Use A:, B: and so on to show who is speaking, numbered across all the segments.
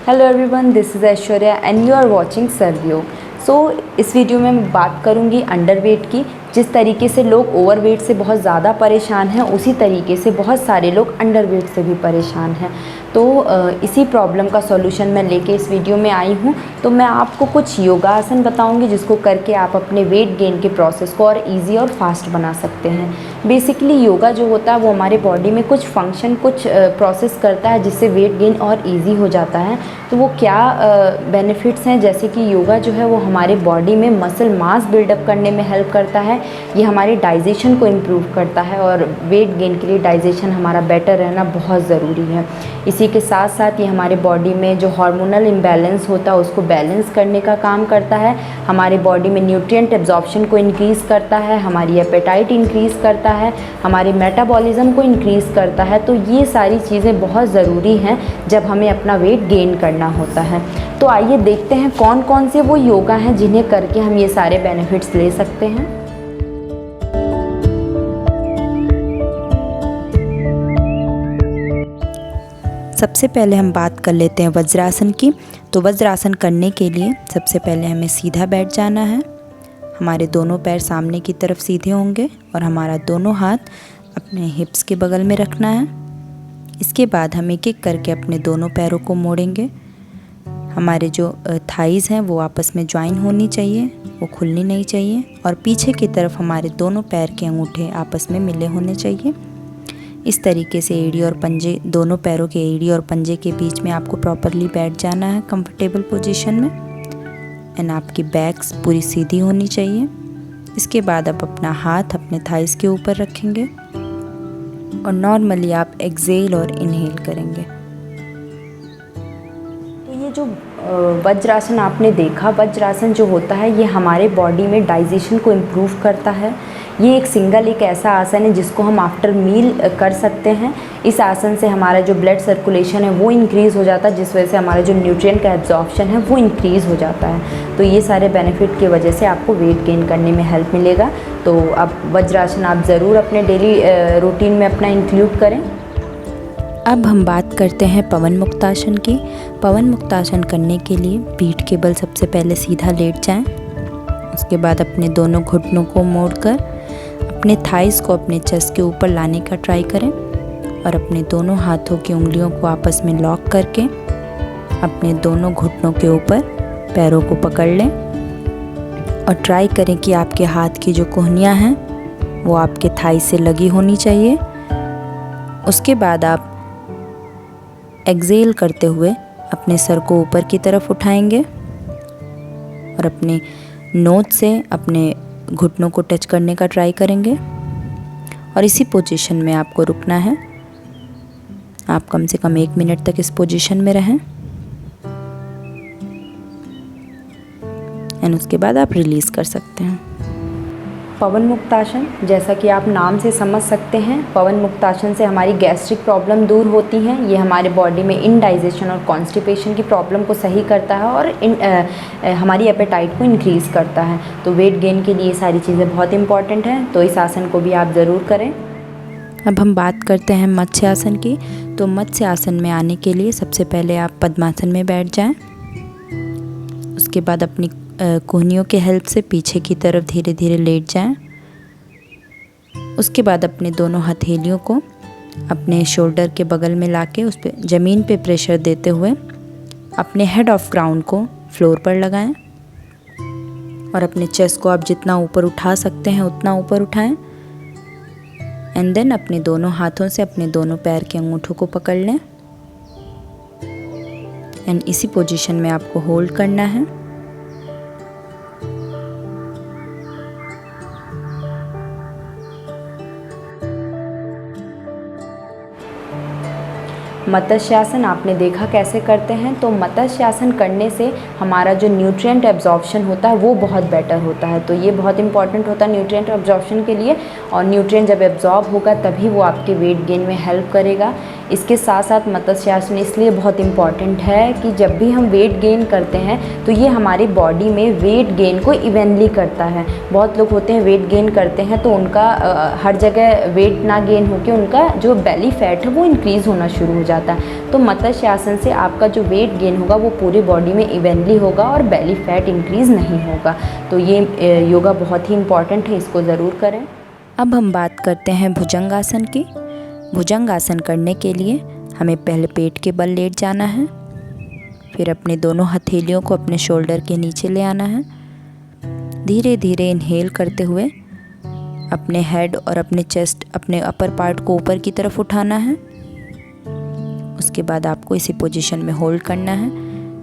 A: Hello everyone, this is Aishwarya and you are watching Servio. इस video में मैं बात करूंगी अंडरवेट की। जिस तरीके से लोग ओवरवेट से बहुत ज़्यादा परेशान हैं, उसी तरीके से बहुत सारे लोग अंडरवेट से भी परेशान हैं। तो इसी प्रॉब्लम का सॉल्यूशन मैं लेके इस वीडियो में आई हूँ। तो मैं आपको कुछ योगासन बताऊँगी जिसको करके आप अपने वेट गेन के प्रोसेस को और ईजी और फास्ट बना सकते हैं। बेसिकली योगा जो होता है वो हमारे बॉडी में कुछ फंक्शन, कुछ प्रोसेस करता है जिससे वेट गेन और ईजी हो जाता है। तो वो क्या बेनिफिट्स हैं, जैसे कि योगा जो है वो हमारे बॉडी में मसल मास बिल्डअप करने में हेल्प करता है। ये हमारे डाइजेशन को इम्प्रूव करता है और वेट गेन के लिए डाइजेशन हमारा बेटर रहना बहुत ज़रूरी है। इसी के साथ साथ ये हमारे बॉडी में जो हार्मोनल इम्बैलेंस होता है उसको बैलेंस करने का काम करता है। हमारे बॉडी में न्यूट्रिएंट एब्जॉर्प्शन को इंक्रीज़ करता है, हमारी एपेटाइट इंक्रीज़ करता है, हमारे मेटाबॉलिज्म को इंक्रीज़ करता है। तो ये सारी चीज़ें बहुत ज़रूरी हैं जब हमें अपना वेट गेन करना होता है। तो आइए देखते हैं कौन कौन से वो योगा हैं जिन्हें करके हम ये सारे बेनिफिट्स ले सकते हैं।
B: सबसे पहले हम बात कर लेते हैं वज्रासन की। तो वज्रासन करने के लिए सबसे पहले हमें सीधा बैठ जाना है। हमारे दोनों पैर सामने की तरफ सीधे होंगे और हमारा दोनों हाथ अपने हिप्स के बगल में रखना है। इसके बाद हम एक एक करके अपने दोनों पैरों को मोड़ेंगे। हमारे जो थाइज़ हैं वो आपस में ज्वाइन होनी चाहिए, वो खुलनी नहीं चाहिए। और पीछे की तरफ हमारे दोनों पैर के अंगूठे आपस में मिले होने चाहिए। इस तरीके से एड़ी और पंजे, दोनों पैरों के एड़ी और पंजे के बीच में आपको प्रॉपरली बैठ जाना है कंफर्टेबल पोजीशन में। एंड आपकी बैक्स पूरी सीधी होनी चाहिए। इसके बाद आप अपना हाथ अपने थाइस के ऊपर रखेंगे और नॉर्मली आप एक्सेल और इनहेल करेंगे।
A: तो ये जो वज्रासन आपने देखा, वज्रासन जो होता है ये हमारे बॉडी में डाइजेशन को इम्प्रूव करता है। ये एक ऐसा आसन है जिसको हम आफ्टर मील कर सकते हैं। इस आसन से हमारा जो ब्लड सर्कुलेशन है वो इंक्रीज़ हो जाता है, जिस वजह से हमारा जो न्यूट्रिएंट का एब्जॉर्प्शन है वो इंक्रीज़ हो जाता है। तो ये सारे बेनिफिट की वजह से आपको वेट गेन करने में हेल्प मिलेगा। तो अब वज्रासन आप ज़रूर अपने डेली रूटीन में अपना इंक्लूड करें।
B: अब हम बात करते हैं पवन मुक्तासन की। पवन मुक्तासन करने के लिए पीठ के बल सबसे पहले सीधा लेट जाएं। उसके बाद अपने दोनों घुटनों को मोड़कर अपने थाइस को अपने चेस्ट के ऊपर लाने का ट्राई करें और अपने दोनों हाथों की उंगलियों को आपस में लॉक करके अपने दोनों घुटनों के ऊपर पैरों को पकड़ लें और ट्राई करें कि आपके हाथ की जो कोहनियाँ हैं वो आपके थाइस से लगी होनी चाहिए। उसके बाद आप एक्सेल करते हुए अपने सर को ऊपर की तरफ उठाएंगे और अपने नोज से अपने घुटनों को टच करने का ट्राई करेंगे और इसी पोजीशन में आपको रुकना है। आप कम से कम 1 मिनट तक इस पोजीशन में रहें एंड उसके बाद आप रिलीज़ कर सकते हैं।
A: पवन मुक्तासन, जैसा कि आप नाम से समझ सकते हैं, पवन मुक्तासन से हमारी गैस्ट्रिक प्रॉब्लम दूर होती हैं। ये हमारे बॉडी में इनडाइजेशन और कॉन्स्टिपेशन की प्रॉब्लम को सही करता है और हमारी एपेटाइट को इंक्रीज़ करता है। तो वेट गेन के लिए ये सारी चीज़ें बहुत इंपॉर्टेंट हैं। तो इस आसन को भी आप ज़रूर करें।
B: अब हम बात करते हैं मत्स्य आसन की। तो मत्स्य आसन में आने के लिए सबसे पहले आप पद्मासन में बैठ जाएं। उसके बाद अपनी कोहनियों के हेल्प से पीछे की तरफ धीरे धीरे लेट जाएं। उसके बाद अपने दोनों हथेलियों को अपने शोल्डर के बगल में लाके उस पे ज़मीन पे प्रेशर देते हुए अपने हेड ऑफ ग्राउंड को फ्लोर पर लगाएं और अपने चेस्ट को आप जितना ऊपर उठा सकते हैं उतना ऊपर उठाएं। एंड देन अपने दोनों हाथों से अपने दोनों पैर के अंगूठों को पकड़ लें एंड इसी पोजीशन में आपको होल्ड करना है।
A: मत्स्यासन आपने देखा कैसे करते हैं। तो मत्स्यासन करने से हमारा जो न्यूट्रिएंट एब्जॉर्प्शन होता है वो बहुत बेटर होता है। तो ये बहुत इंपॉर्टेंट होता है न्यूट्रिएंट एब्जॉर्प्शन के लिए, और न्यूट्रिएंट जब एब्जॉर्ब होगा तभी वो आपके वेट गेन में हेल्प करेगा। इसके साथ साथ मत्स्य आसन इसलिए बहुत इम्पॉर्टेंट है कि जब भी हम वेट गेन करते हैं तो ये हमारी बॉडी में वेट गेन को इवनली करता है। बहुत लोग होते हैं वेट गेन करते हैं तो उनका हर जगह वेट ना गेन होकर उनका जो बेली फैट है वो इंक्रीज़ होना शुरू हो जाता है। तो मत्स्य आसन से आपका जो वेट गेन होगा वो पूरी बॉडी में इवनली होगा और बेली फैट इंक्रीज़ नहीं होगा। तो ये योगा बहुत ही इम्पॉर्टेंट है, इसको ज़रूर करें।
B: अब हम बात करते हैं भुजंगासन की। भुजंगासन करने के लिए हमें पहले पेट के बल लेट जाना है, फिर अपने दोनों हथेलियों को अपने शोल्डर के नीचे ले आना है। धीरे धीरे इनहेल करते हुए अपने हेड और अपने चेस्ट, अपने अपर पार्ट को ऊपर की तरफ उठाना है। उसके बाद आपको इसी पोजीशन में होल्ड करना है।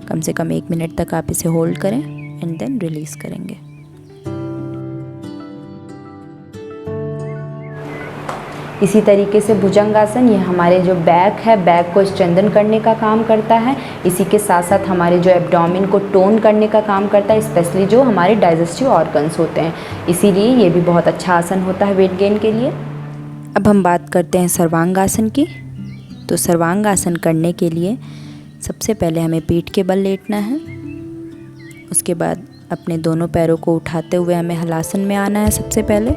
B: कम से कम 1 मिनट तक आप इसे होल्ड करें एंड देन रिलीज़ करेंगे।
A: इसी तरीके से भुजंगासन ये हमारे जो बैक है, बैक को स्ट्रेंथन करने का काम करता है। इसी के साथ साथ हमारे जो एब्डोमेन को टोन करने का काम करता है, स्पेशली जो हमारे डाइजेस्टिव ऑर्गन्स होते हैं। इसीलिए ये भी बहुत अच्छा आसन होता है वेट गेन के लिए।
B: अब हम बात करते हैं सर्वांगासन की। तो सर्वांगासन करने के लिए सबसे पहले हमें पीठ के बल लेटना है। उसके बाद अपने दोनों पैरों को उठाते हुए हमें हलासन में आना है सबसे पहले।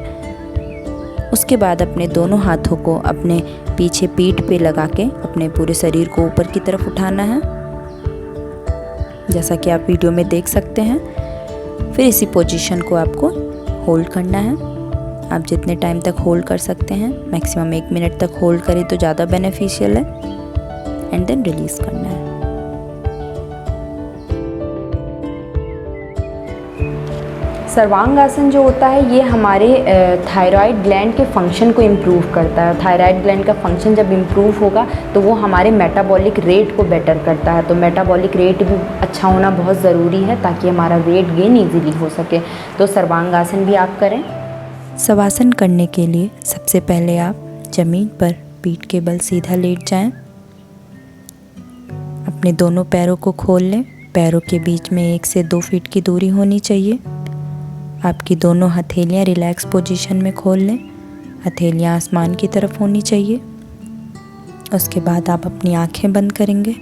B: उसके बाद अपने दोनों हाथों को अपने पीछे पीठ पे लगा के अपने पूरे शरीर को ऊपर की तरफ उठाना है, जैसा कि आप वीडियो में देख सकते हैं। फिर इसी पोजीशन को आपको होल्ड करना है। आप जितने टाइम तक होल्ड कर सकते हैं, मैक्सिमम 1 मिनट तक होल्ड करें तो ज़्यादा बेनिफिशियल है, एंड देन रिलीज़ करना है।
A: सर्वांगासन जो होता है ये हमारे थायराइड ग्लैंड के फंक्शन को इम्प्रूव करता है। थायराइड ग्लैंड का फंक्शन जब इम्प्रूव होगा तो वो हमारे मेटाबॉलिक रेट को बेटर करता है। तो मेटाबॉलिक रेट भी अच्छा होना बहुत ज़रूरी है ताकि हमारा वेट गेन ईजीली हो सके। तो सर्वांगासन भी आप करें।
B: शवासन करने के लिए सबसे पहले आप ज़मीन पर पीठ के बल सीधा लेट जाएं। अपने दोनों पैरों को खोल लें। पैरों के बीच में 1 से 2 फीट की दूरी होनी चाहिए। आपकी दोनों हथेलियां रिलैक्स पोजीशन में खोल लें। हथेलियां आसमान की तरफ होनी चाहिए। उसके बाद आप अपनी आंखें बंद करेंगे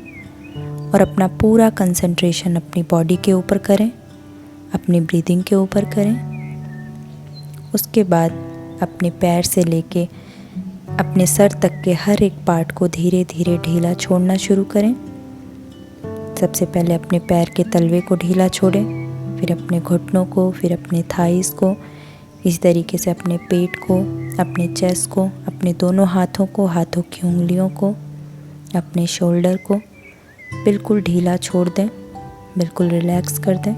B: और अपना पूरा कंसंट्रेशन अपनी बॉडी के ऊपर करें, अपनी ब्रीदिंग के ऊपर करें। उसके बाद अपने पैर से लेके अपने सर तक के हर एक पार्ट को धीरे धीरे ढीला छोड़ना शुरू करें। सबसे पहले अपने पैर के तलवे को ढीला छोड़ें, फिर अपने घुटनों को, फिर अपने थाइस को, इस तरीके से अपने पेट को, अपने चेस्ट को, अपने दोनों हाथों को, हाथों की उंगलियों को, अपने शोल्डर को बिल्कुल ढीला छोड़ दें, बिल्कुल रिलैक्स कर दें।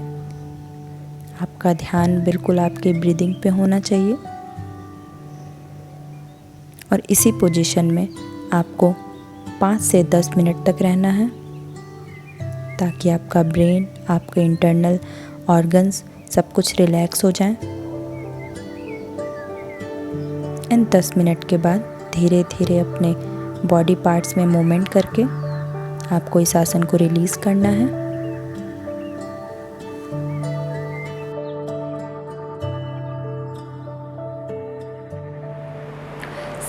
B: आपका ध्यान बिल्कुल आपके ब्रीदिंग पे होना चाहिए और इसी पोजीशन में आपको 5 से 10 मिनट तक रहना है ताकि आपका ब्रेन, आपके इंटरनल ऑर्गन्स सब कुछ रिलैक्स हो जाएं। एंड 10 मिनट के बाद धीरे धीरे अपने बॉडी पार्ट्स में मूवमेंट करके आपको इस आसन को रिलीज़ करना है।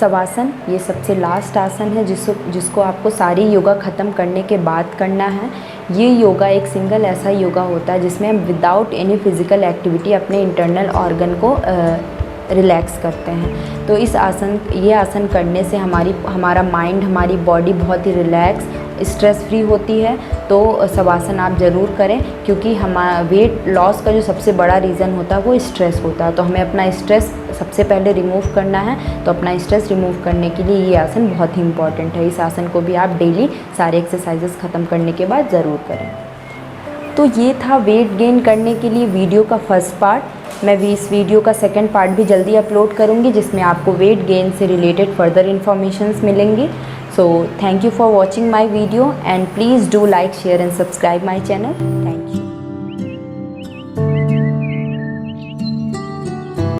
A: शवासन ये सबसे लास्ट आसन है जिसको आपको सारी योगा ख़त्म करने के बाद करना है। ये योगा एक सिंगल ऐसा योगा होता है जिसमें हम विदाउट एनी फिज़िकल एक्टिविटी अपने इंटरनल ऑर्गन को रिलैक्स करते हैं। तो ये आसन करने से हमारा माइंड, हमारी बॉडी बहुत ही रिलैक्स, स्ट्रेस फ्री होती है। तो शवासन आप ज़रूर करें क्योंकि हमारा वेट लॉस का जो सबसे बड़ा रीज़न होता है वो स्ट्रेस होता है। तो हमें अपना स्ट्रेस सबसे पहले रिमूव करना है। तो अपना स्ट्रेस रिमूव करने के लिए ये आसन बहुत ही इम्पॉर्टेंट है। इस आसन को भी आप डेली सारे एक्सरसाइजेस ख़त्म करने के बाद ज़रूर करें। तो ये था वेट गेन करने के लिए वीडियो का फर्स्ट पार्ट। मैं भी इस वीडियो का सेकंड पार्ट भी जल्दी अपलोड करूँगी जिसमें आपको वेट गेन से रिलेटेड फर्दर इन्फॉर्मेशंस मिलेंगी। So thank you for watching my video and please do like, share and subscribe my channel. Thank you.